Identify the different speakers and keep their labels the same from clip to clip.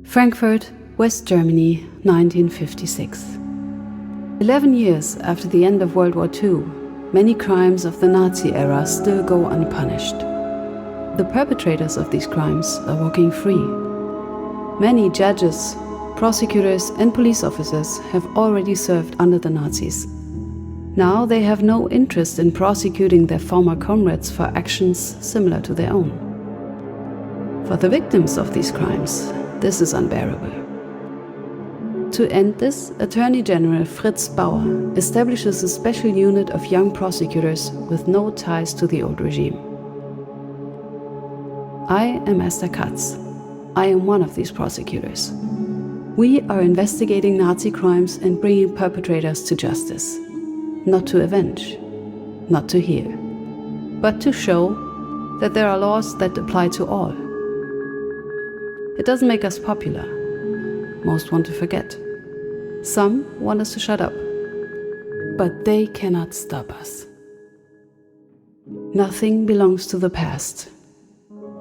Speaker 1: Frankfurt, West Germany, 1956. 11 years after the end of World War II, many crimes of the Nazi era still go unpunished. The perpetrators of these crimes are walking free. Many judges, prosecutors and police officers have already served under the Nazis. Now they have no interest in prosecuting their former comrades for actions similar to their own. For the victims of these crimes, this is unbearable. To end this, Attorney General Fritz Bauer establishes a special unit of young prosecutors with no ties to the old regime. I am Esther Katz. I am one of these prosecutors. We are investigating Nazi crimes and bringing perpetrators to justice. Not to avenge, not to heal, but to show that there are laws that apply to all. It doesn't make us popular. Most want to forget. Some want us to shut up. But they cannot stop us. Nothing belongs to the past.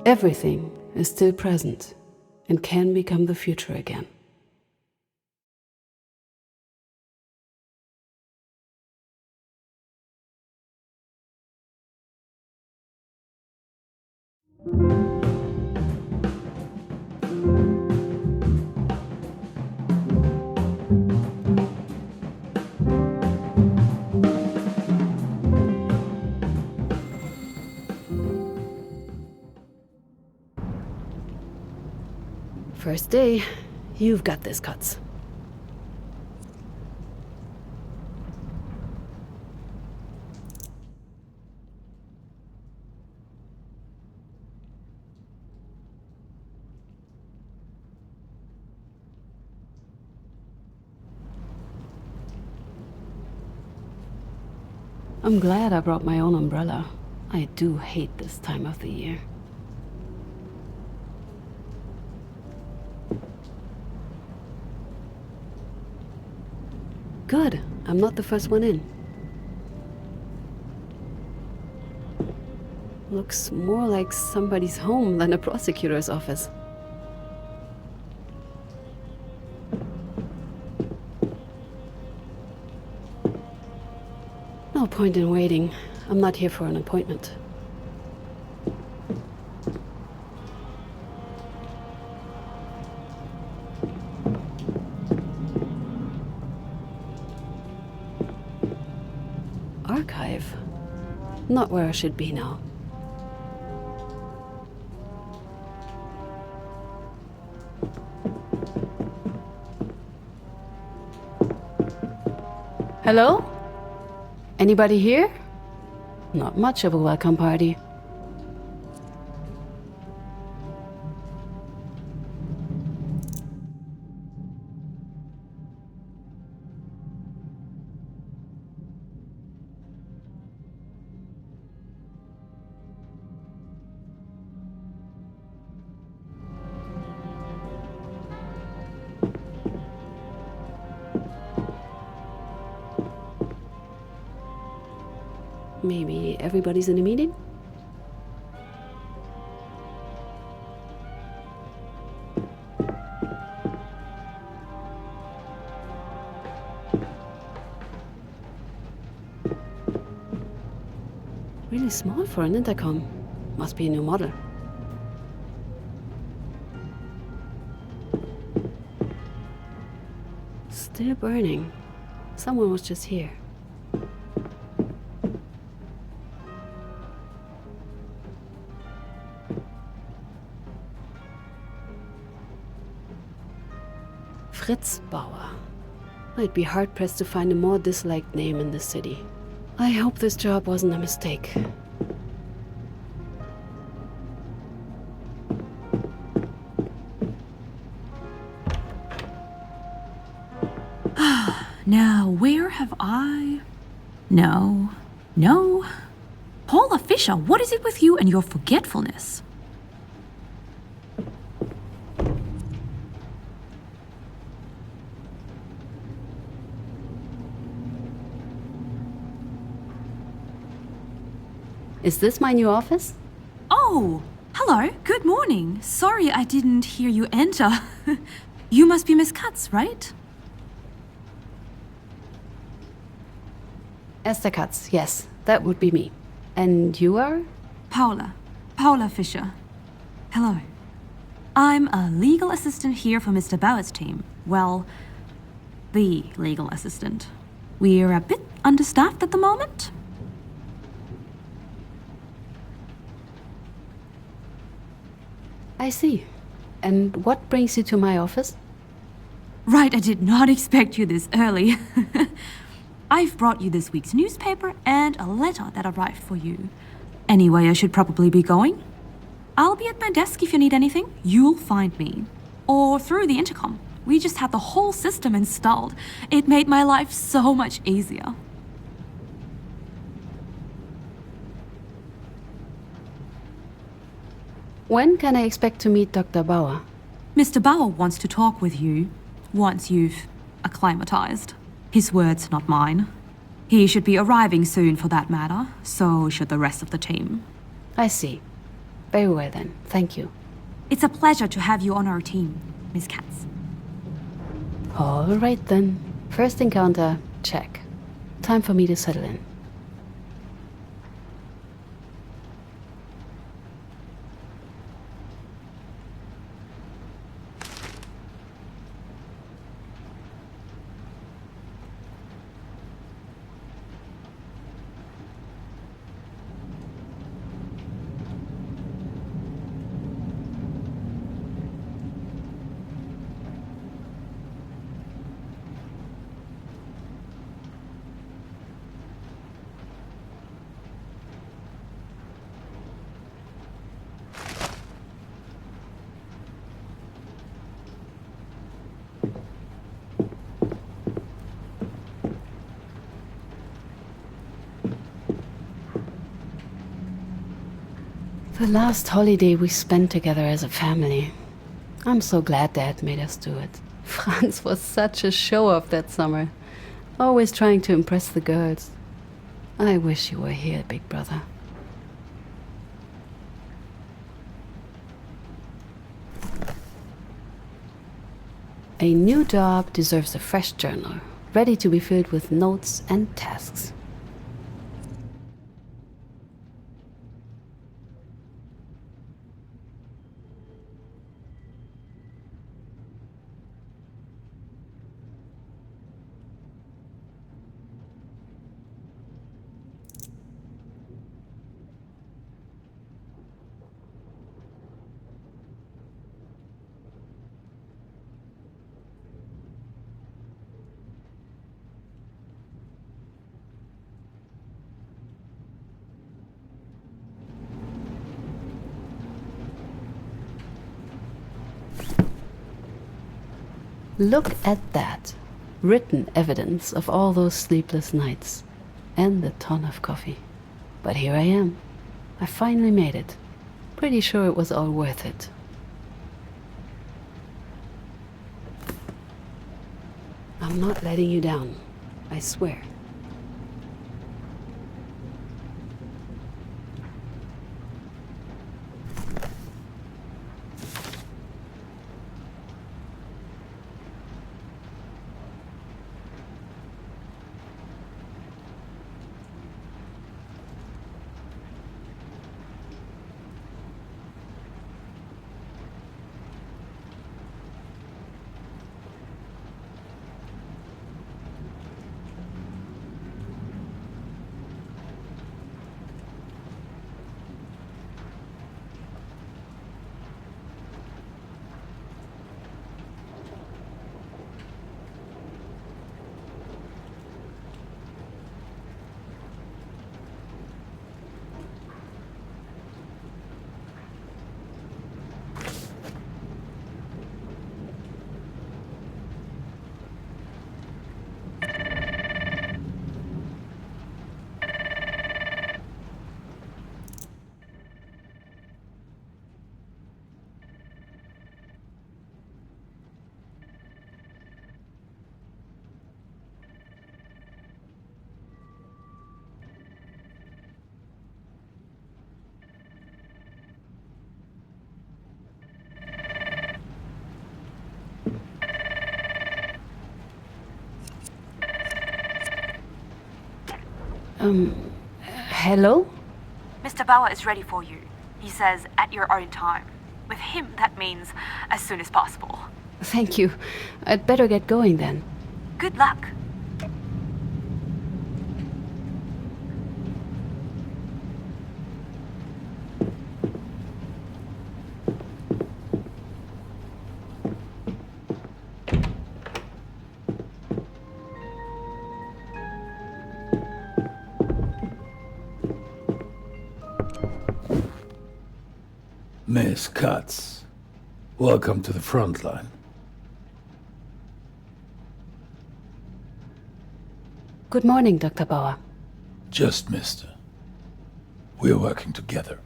Speaker 1: Everything is still present and can become the future again. First day, you've got this, Katz. I'm glad I brought my own umbrella. I do hate this time of the year. Good, I'm not the first one in. Looks more like somebody's home than a prosecutor's office. No point in waiting. I'm not here for an appointment. Archive? Not where I should be now. Hello? Anybody here? Not much of a welcome party. Maybe everybody's in a meeting? Really small for an intercom. Must be a new model. Still burning. Someone was just here. Fritz Bauer. I'd be hard-pressed to find a more disliked name in this city. I hope this job wasn't a mistake.
Speaker 2: Now, where have I... No. Paula Fischer, what is it with you and your forgetfulness?
Speaker 1: Is this my new office?
Speaker 2: Oh, Hello, good morning. Sorry I didn't hear you enter. You must be Miss Katz, right?
Speaker 1: Esther Katz, yes, that would be me. And you are?
Speaker 2: Paula Fisher. Hello. I'm a legal assistant here for Mr. Bauer's team. Well, the legal assistant. We're a bit understaffed at the moment.
Speaker 1: I see. And what brings you to my office?
Speaker 2: Right, I did not expect you this early. I've brought you this week's newspaper and a letter that arrived for you. Anyway, I should probably be going. I'll be at my desk if you need anything. You'll find me. Or through the intercom. We just had the whole system installed. It made my life so much easier.
Speaker 1: When can I expect to meet Dr. Bauer?
Speaker 2: Mr. Bauer wants to talk with you once you've acclimatized. His words, not mine. He should be arriving soon for that matter, so should the rest of the team.
Speaker 1: I see. Very well then, thank you.
Speaker 2: It's a pleasure to have you on our team, Miss Katz.
Speaker 1: All right then. First encounter, check. Time for me to settle in. The last holiday we spent together as a family. I'm so glad Dad made us do it. Franz was such a show-off that summer. Always trying to impress the girls. I wish you were here, big brother. A new job deserves a fresh journal, ready to be filled with notes and tasks. Look at that. Written evidence of all those sleepless nights. And the ton of coffee. But here I am. I finally made it. Pretty sure it was all worth it. I'm not letting you down. I swear. Hello?
Speaker 2: Mr. Bauer is ready for you. He says at your own time. With him, that means as soon as possible.
Speaker 1: Thank you. I'd better get going then.
Speaker 2: Good luck.
Speaker 3: Miss Katz, welcome to the front line.
Speaker 1: Good morning, Dr. Bauer.
Speaker 3: Just Mister. We're working together.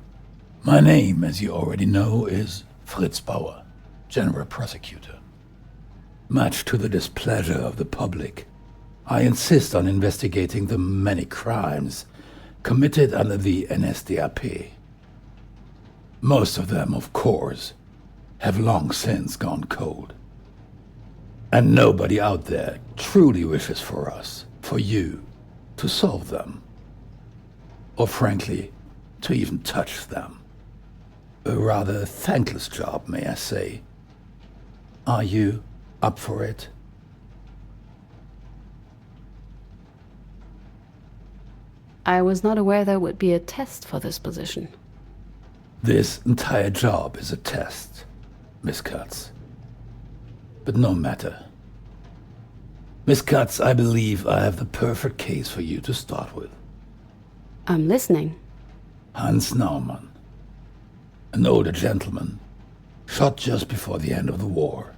Speaker 3: My name, as you already know, is Fritz Bauer, General Prosecutor. Much to the displeasure of the public, I insist on investigating the many crimes committed under the NSDAP. Most of them, of course, have long since gone cold. And nobody out there truly wishes for us, for you, to solve them. Or frankly, to even touch them. A rather thankless job, may I say. Are you up for it?
Speaker 1: I was not aware there would be a test for this position.
Speaker 3: This entire job is a test, Miss Katz. But no matter. Miss Katz, I believe I have the perfect case for you to start with.
Speaker 1: I'm listening.
Speaker 3: Hans Naumann, an older gentleman, shot just before the end of the war.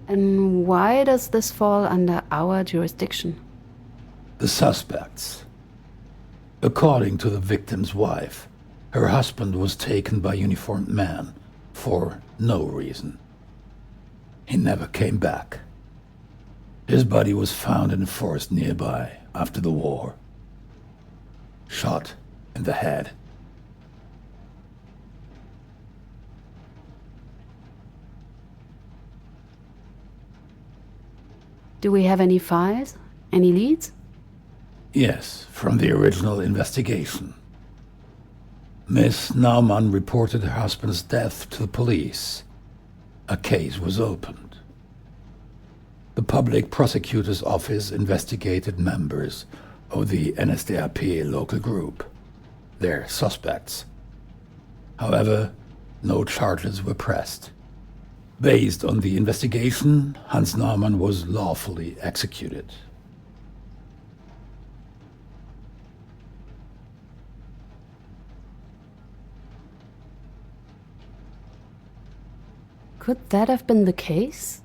Speaker 1: And why does this fall under our jurisdiction?
Speaker 3: The suspects. According to the victim's wife, her husband was taken by uniformed men for no reason. He never came back. His body was found in a forest nearby after the war. Shot in the head.
Speaker 1: Do we have any files? Any leads?
Speaker 3: Yes, from the original investigation. Miss Naumann reported her husband's death to the police. A case was opened. The public prosecutor's office investigated members of the NSDAP local group. They're suspects. However, no charges were pressed. Based on the investigation, Hans Naumann was lawfully executed.
Speaker 1: Could that have been the case?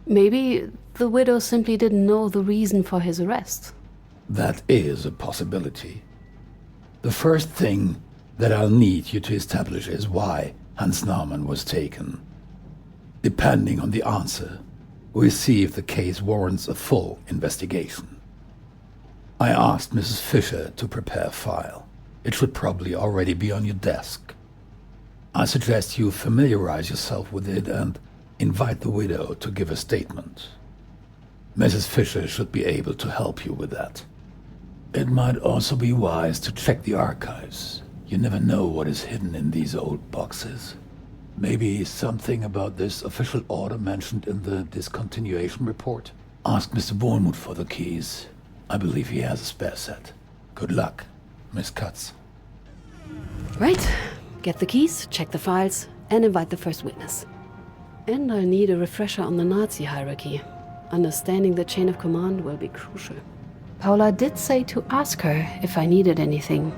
Speaker 1: Maybe the widow simply didn't know the reason for his arrest.
Speaker 3: That is a possibility. The first thing that I'll need you to establish is why Hans Naumann was taken. Depending on the answer, we'll see if the case warrants a full investigation. I asked Mrs. Fisher to prepare a file. It should probably already be on your desk. I suggest you familiarize yourself with it and invite the widow to give a statement. Mrs. Fisher should be able to help you with that. It might also be wise to check the archives. You never know what is hidden in these old boxes. Maybe something about this official order mentioned in the discontinuation report? Ask Mr. Bournemouth for the keys. I believe he has a spare set. Good luck, Miss Katz.
Speaker 1: Right. Get the keys, check the files, and invite the first witness. And I need a refresher on the Nazi hierarchy. Understanding the chain of command will be crucial. Paula did say to ask her if I needed anything.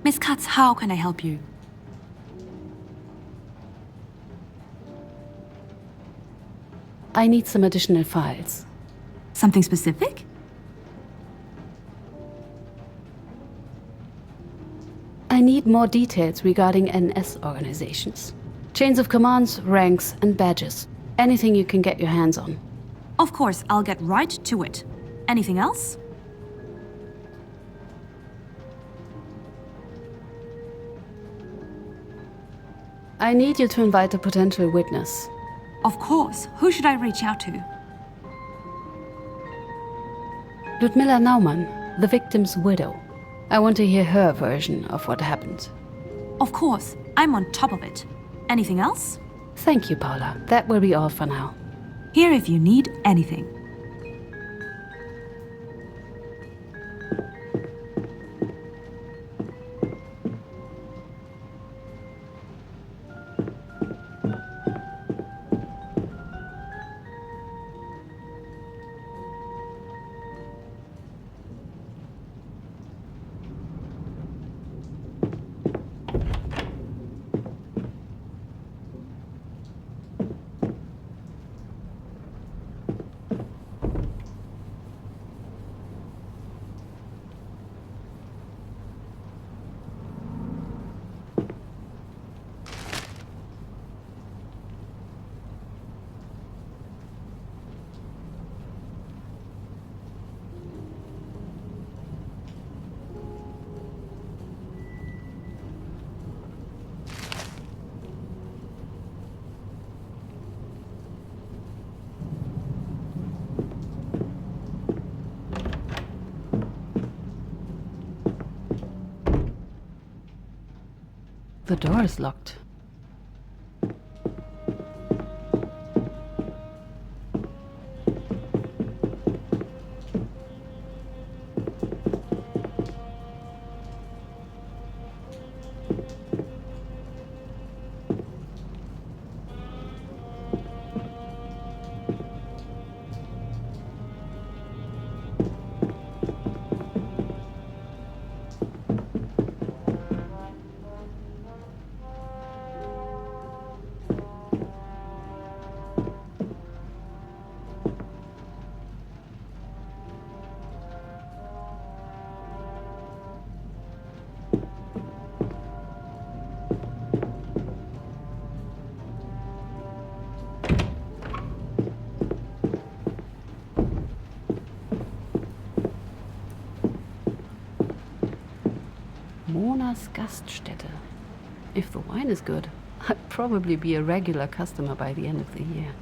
Speaker 2: Miss Katz, how can I help you?
Speaker 1: I need some additional files.
Speaker 2: Something specific?
Speaker 1: I need more details regarding NS organizations. Chains of commands, ranks, and badges. Anything you can get your hands on.
Speaker 2: Of course, I'll get right to it. Anything else?
Speaker 1: I need you to invite a potential witness.
Speaker 2: Of course. Who should I reach out to?
Speaker 1: Ludmilla Naumann, the victim's widow. I want to hear her version of what happened.
Speaker 2: Of course. I'm on top of it. Anything else?
Speaker 1: Thank you, Paula. That will be all for now.
Speaker 2: Here if you need anything.
Speaker 1: The door is locked. Mona's Gaststätte. If the wine is good, I'd probably be a regular customer by the end of the year.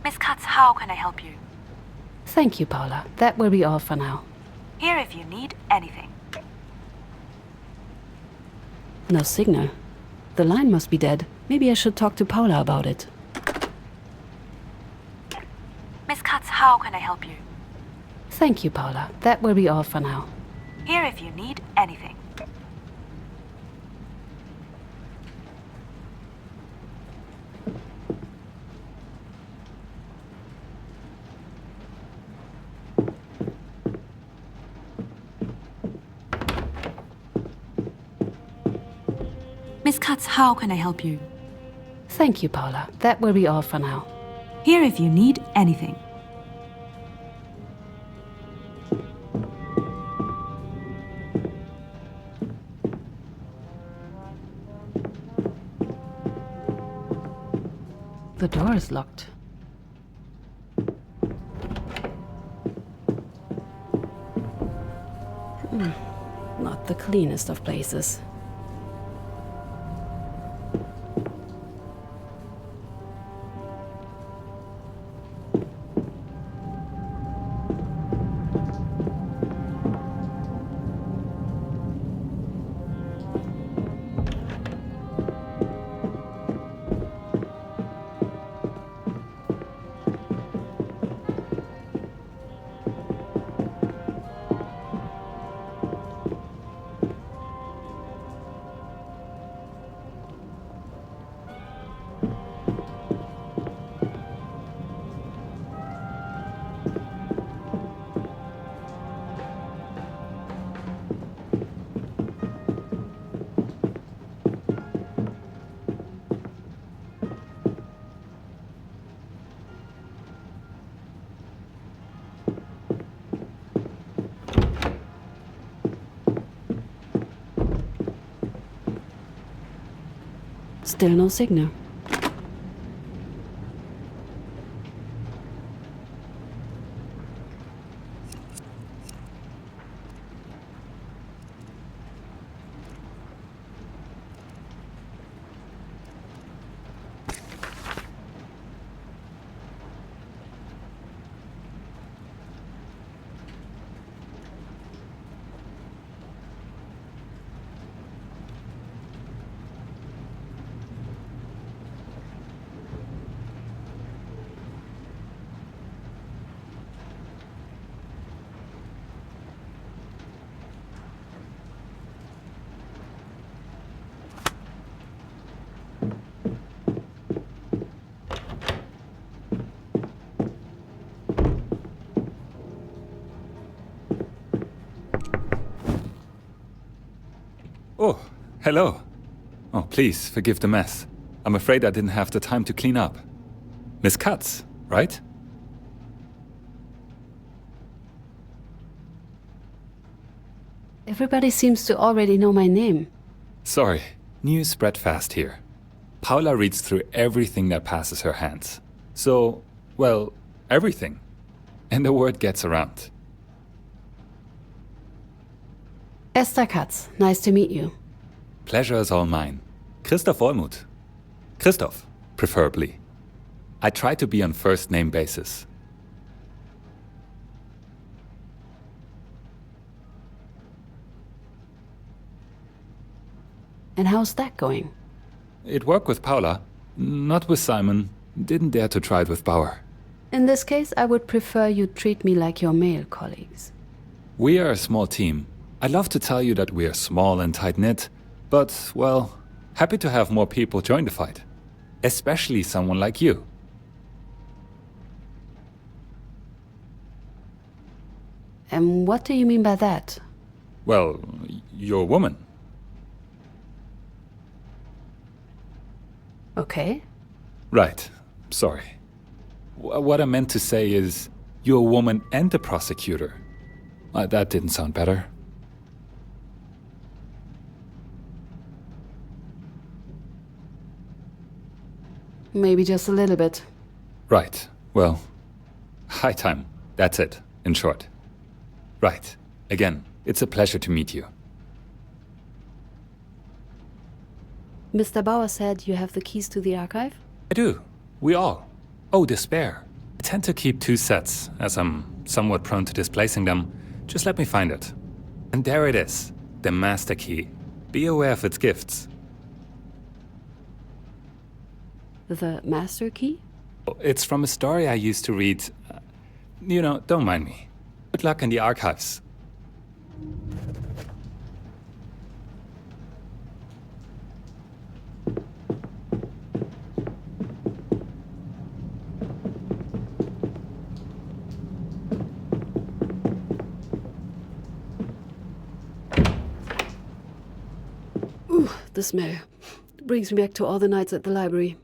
Speaker 2: Miss Katz, how can I help you?
Speaker 1: Thank you, Paula. That will be all for now.
Speaker 2: Here if you need anything.
Speaker 1: No signal. The line must be dead. Maybe I should talk to Paula about it.
Speaker 2: Miss Katz, how can I help you?
Speaker 1: Thank you, Paula. That will be all for now.
Speaker 2: Here if you need anything. Miss Katz, how can I help you?
Speaker 1: Thank you, Paula. That will be all for now.
Speaker 2: Here if you need anything.
Speaker 1: The door is locked. Not the cleanest of places. Still no signal.
Speaker 4: Oh, hello. Oh, please, forgive the mess. I'm afraid I didn't have the time to clean up. Miss Katz, right?
Speaker 1: Everybody seems to already know my name.
Speaker 4: Sorry, news spread fast here. Paula reads through everything that passes her hands. So, well, everything. And the word gets around.
Speaker 1: Esther Katz, nice to meet you.
Speaker 4: Pleasure is all mine. Christoph Olmuth. Christoph, preferably. I try to be on first name basis.
Speaker 1: And how's that going?
Speaker 4: It worked with Paula, not with Simon. Didn't dare to try it with Bauer.
Speaker 1: In this case, I would prefer you treat me like your male colleagues.
Speaker 4: We are a small team. I'd love to tell you that we are small and tight-knit, but, well, happy to have more people join the fight. Especially someone like you.
Speaker 1: And what do you mean by that?
Speaker 4: Well, you're a woman.
Speaker 1: Okay.
Speaker 4: Right. Sorry. What I meant to say is, you're a woman and a prosecutor. That didn't sound better.
Speaker 1: Maybe just a little bit.
Speaker 4: Right. Well, high time. That's it, in short. Right. Again, it's a pleasure to meet you.
Speaker 1: Mr. Bauer said you have the keys to the archive?
Speaker 4: I do. We all. Oh, the spare. tend to keep 2 sets, as I'm somewhat prone to displacing them. Just let me find it. And there it is, the master key. Be aware of its gifts.
Speaker 1: The master key?
Speaker 4: It's from a story I used to read. Don't mind me. Good luck in the archives.
Speaker 1: Ooh, the smell. Brings me back to all the nights at the library.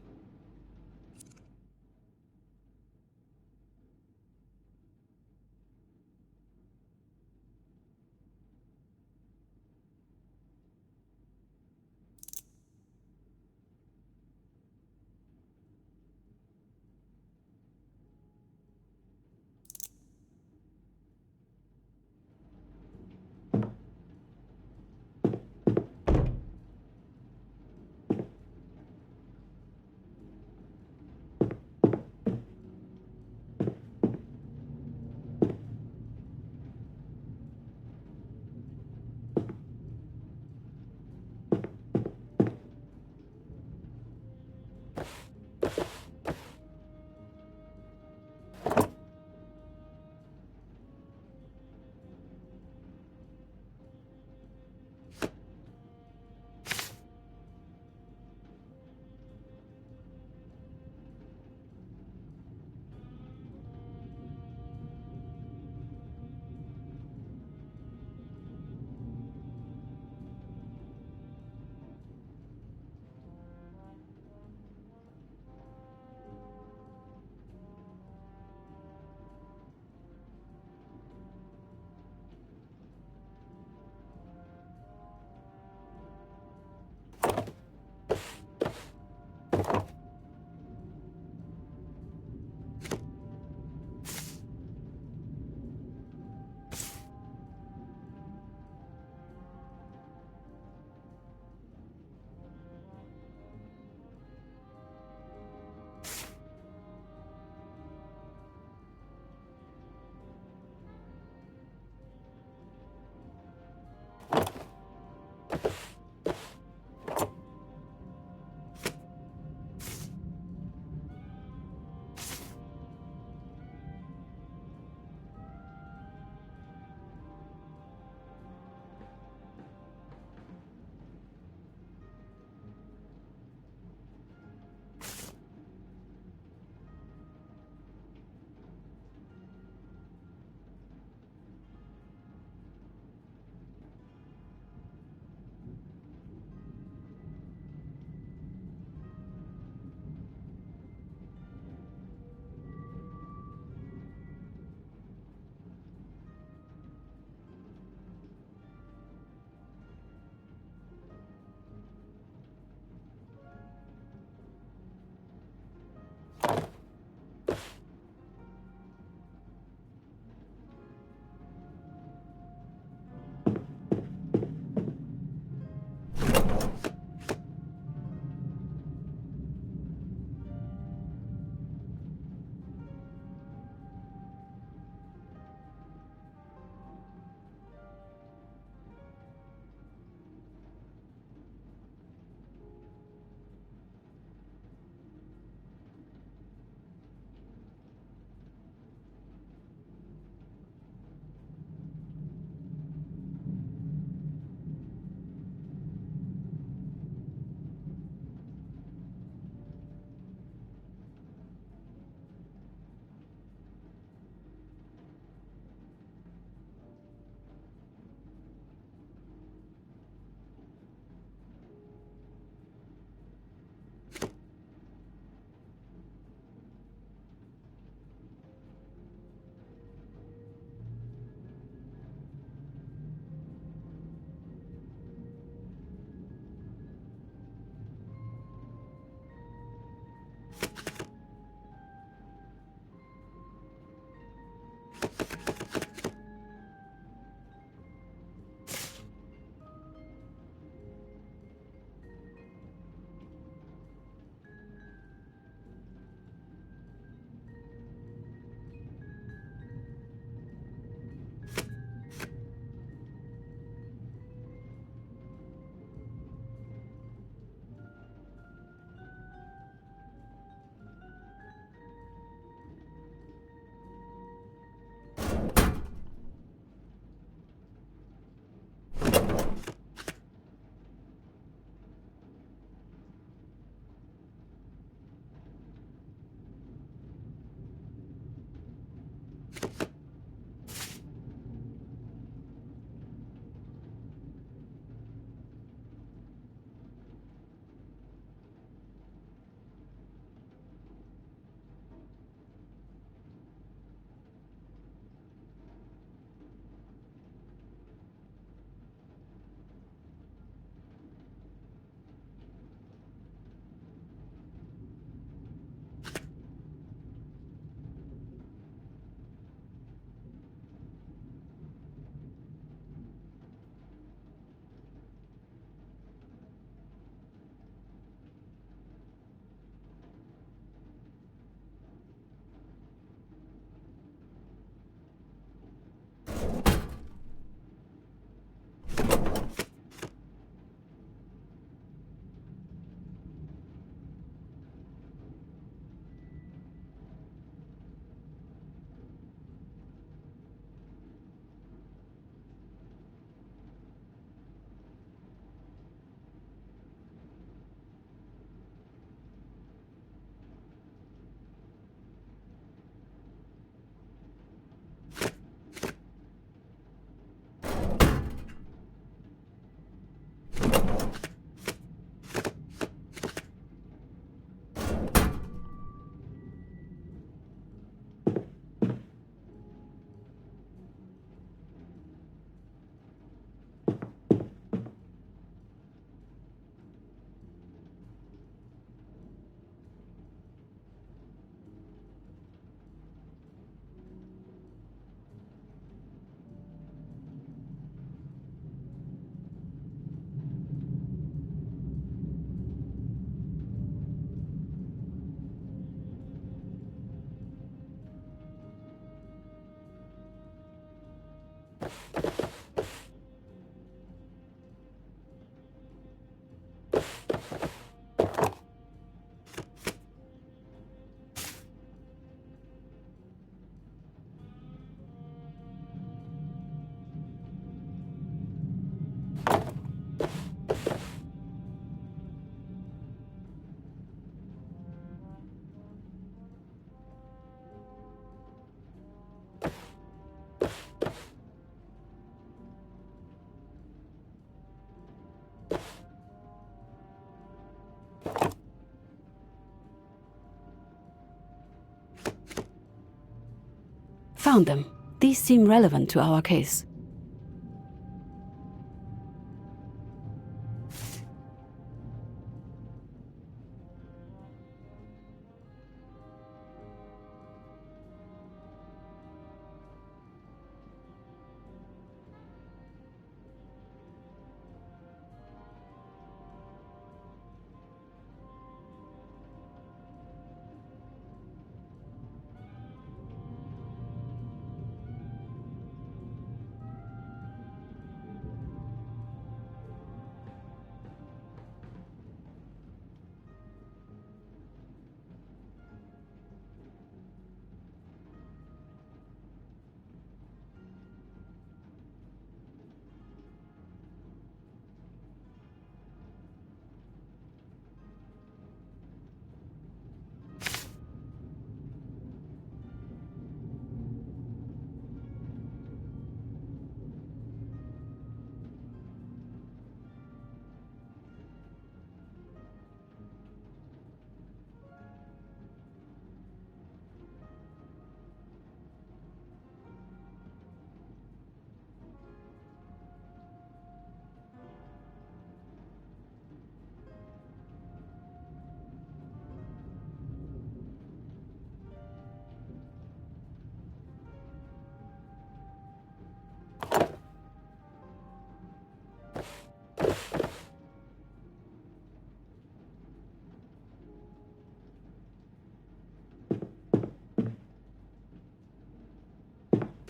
Speaker 1: Found them. These seem relevant to our case.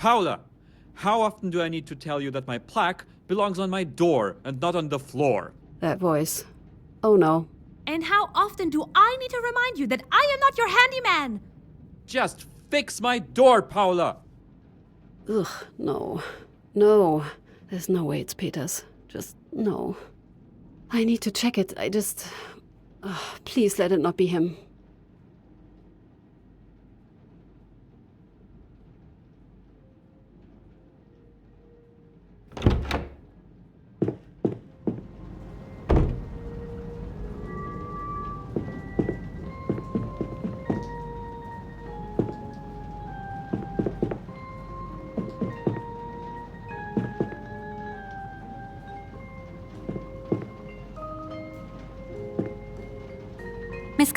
Speaker 5: Paula, how often do I need to tell you that my plaque belongs on my door and not on the floor?
Speaker 1: That voice. Oh no.
Speaker 2: And how often do I need to remind you that I am not your handyman?
Speaker 5: Just fix my door, Paula!
Speaker 1: Ugh, no. No. There's no way it's Peter's. Just no. I need to check it. Please let it not be him.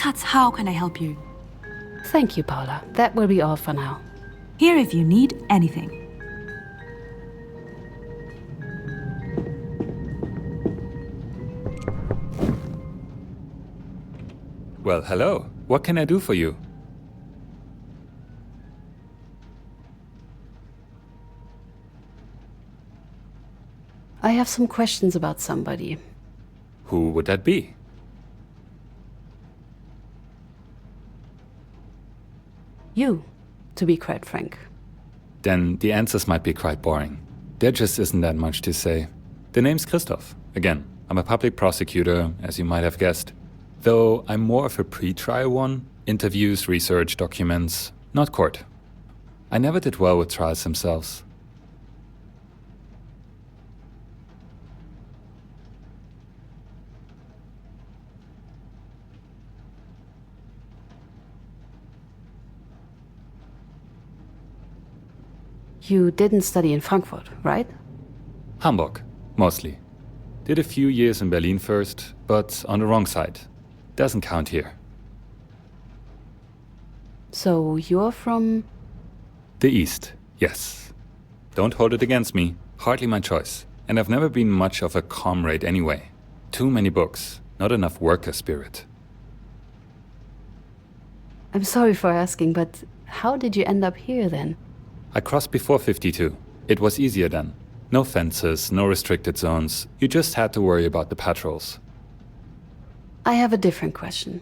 Speaker 2: Katz, how can I help you?
Speaker 1: Thank you, Paula. That will be all for now.
Speaker 2: Here if you need anything.
Speaker 4: Well, hello. What can I do for you?
Speaker 1: I have some questions about somebody.
Speaker 4: Who would that be?
Speaker 1: You, to be quite frank.
Speaker 4: Then the answers might be quite boring. There just isn't that much to say. The name's Christoph. Again, I'm a public prosecutor, as you might have guessed. Though I'm more of a pre-trial one. Interviews, research, documents, not court. I never did well with trials themselves.
Speaker 1: You didn't study in Frankfurt, right?
Speaker 4: Hamburg, mostly. Did a few years in Berlin first, but on the wrong side. Doesn't count here.
Speaker 1: So you're from...
Speaker 4: The East, yes. Don't hold it against me. Hardly my choice. And I've never been much of a comrade anyway. Too many books, not enough worker spirit.
Speaker 1: I'm sorry for asking, but how did you end up here then?
Speaker 4: I crossed before 52. It was easier then. No fences, no restricted zones. You just had to worry about the patrols.
Speaker 1: I have a different question.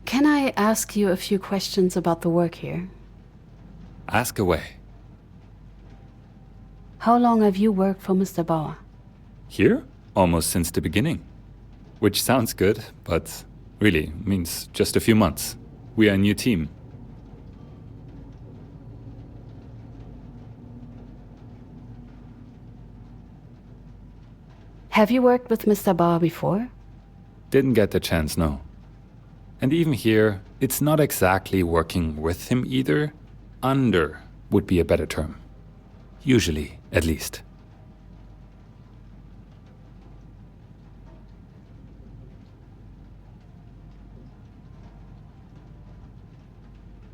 Speaker 1: Can I ask you a few questions about the work here?
Speaker 4: Ask away.
Speaker 1: How long have you worked for Mr. Bauer?
Speaker 4: Here? Almost since the beginning. Which sounds good, but really means just a few months. We are a new team.
Speaker 1: Have you worked with Mr. Bauer before?
Speaker 4: Didn't get the chance, no. And even here, it's not exactly working with him either. Under would be a better term. Usually, at least.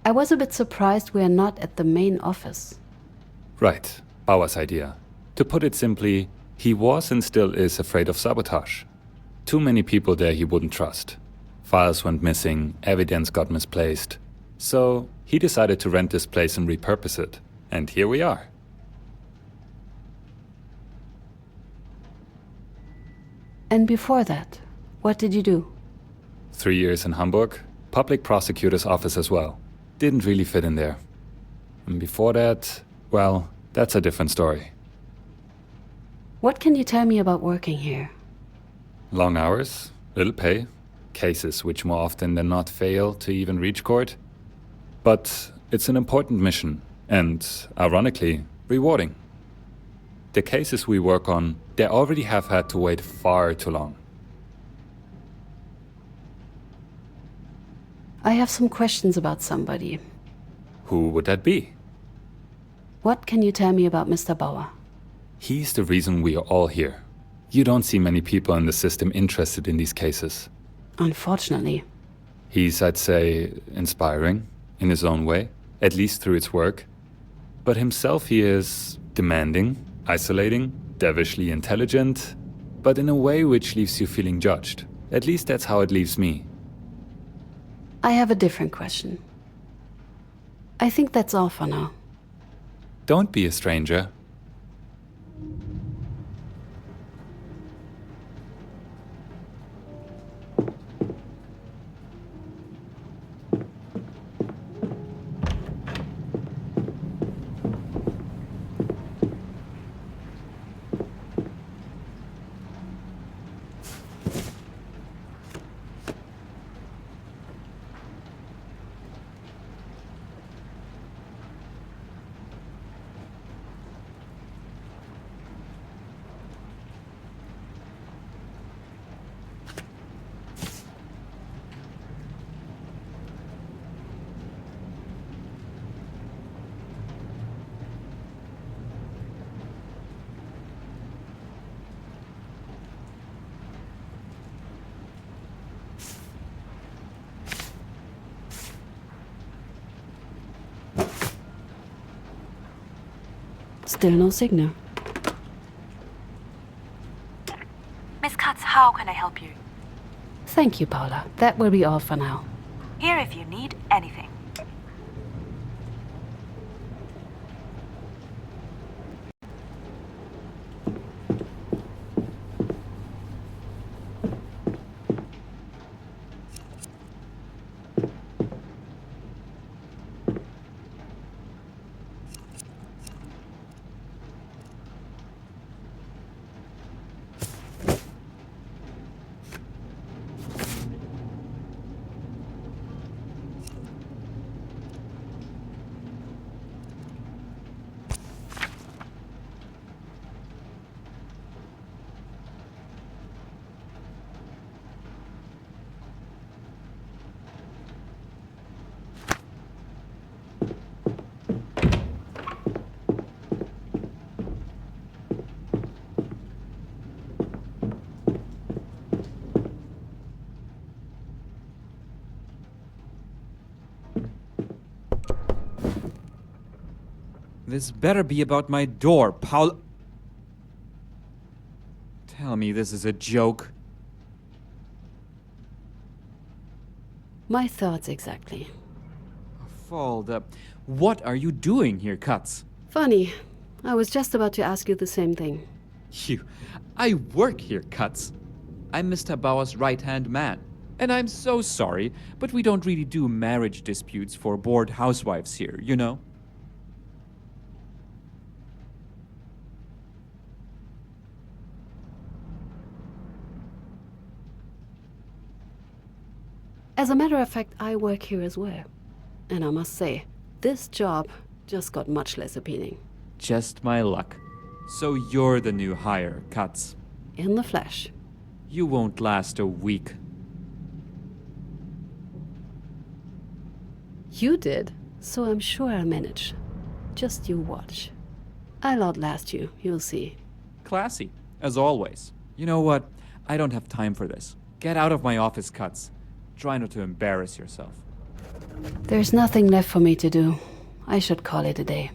Speaker 1: I was a bit surprised we are not at the main office.
Speaker 4: Right, Bauer's idea. To put it simply, he was and still is afraid of sabotage. Too many people there he wouldn't trust. Files went missing, evidence got misplaced. So he decided to rent this place and repurpose it. And here we are.
Speaker 1: And before that, what did you do?
Speaker 4: 3 years in Hamburg, public prosecutor's office as well. Didn't really fit in there. And before that, well, that's a different story.
Speaker 1: What can you tell me about working here?
Speaker 4: Long hours, little pay, cases which more often than not fail to even reach court. But it's an important mission, and, ironically, rewarding. The cases we work on, they already have had to wait far too long.
Speaker 1: I have some questions about somebody.
Speaker 4: Who would that be?
Speaker 1: What can you tell me about Mr. Bauer?
Speaker 4: He's the reason we are all here. You don't see many people in the system interested in these cases.
Speaker 1: Unfortunately.
Speaker 4: He's, I'd say, inspiring, in his own way, at least through its work. But himself he is demanding, isolating, devilishly intelligent, but in a way which leaves you feeling judged. At least that's how it leaves me.
Speaker 1: I have a different question. I think that's all for now.
Speaker 4: Don't be a stranger.
Speaker 1: Still no signal.
Speaker 2: Miss Katz, how can I help you?
Speaker 1: Thank you, Paula. That will be all for now.
Speaker 2: Here if you need anything.
Speaker 5: This better be about my door, Paul. Tell me this is a joke.
Speaker 1: My thoughts exactly.
Speaker 5: Falda, what are you doing here, Katz?
Speaker 1: Funny. I was just about to ask you the same thing.
Speaker 5: I work here, Katz. I'm Mr. Bauer's right-hand man. And I'm so sorry, but we don't really do marriage disputes for bored housewives here, you know?
Speaker 1: As a matter of fact, I work here as well. And I must say, this job just got much less appealing.
Speaker 5: Just my luck. So you're the new hire, Katz.
Speaker 1: In the flesh.
Speaker 5: You won't last a week.
Speaker 1: You did, so I'm sure I'll manage. Just you watch. I'll outlast you, you'll see.
Speaker 5: Classy, as always. You know what? I don't have time for this. Get out of my office, Katz. Try not to embarrass yourself.
Speaker 1: There's nothing left for me to do. I should call it a day.